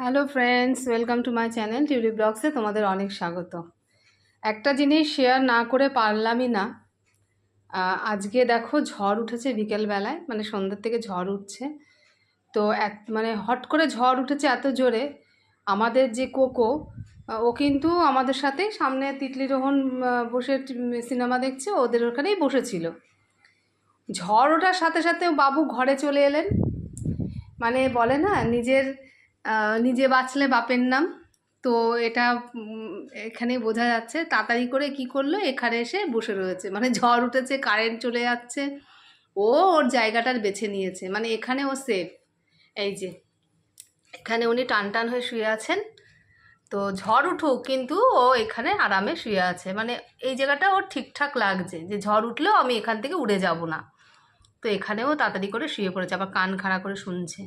Hello friends, welcome to my channel টিউলি ব্লগসে তোমাদের অনেক স্বাগত। একটা জিনিস শেয়ার না করে পারলামই না। আজকে দেখো ঝড় উঠেছে বিকেলবেলায়, মানে সন্ধ্যার থেকে ঝড় উঠছে। তো মানে হট করে ঝড় উঠেছে এত জোরে। আমাদের যে কোকো, ও কিন্তু আমাদের সাথে সামনে তিতলি রোহন বসে সিনেমা দেখছে, ওদের ওখানেই বসেছিল। ঝড় ওঠার সাথে সাথে বাবু ঘরে চলে এলেন। মানে বলে না, নিজে বাঁচলে বাপের নাম। তো এটা এখানেই বোঝা যাচ্ছে। তাড়াতাড়ি করে কি করলো, এখানে এসে বসে রয়েছে। মানে ঝড় উঠেছে, কারেন্ট চলে যাচ্ছে, ও ওর জায়গাটার বেছে নিয়েছে। মানে এখানে ও সেফ। এই যে এখানে উনি টান টান হয়ে শুয়ে আছেন। তো ঝড় উঠুক, কিন্তু ও এখানে আরামে শুয়ে আছে। মানে এই জায়গাটা ওর ঠিকঠাক লাগছে যে ঝড় উঠলেও আমি এখান থেকে উড়ে যাব না। তো এখানেও তাড়াতাড়ি করে শুয়ে পড়েছে, আবার কান খাড়া করে শুনছে।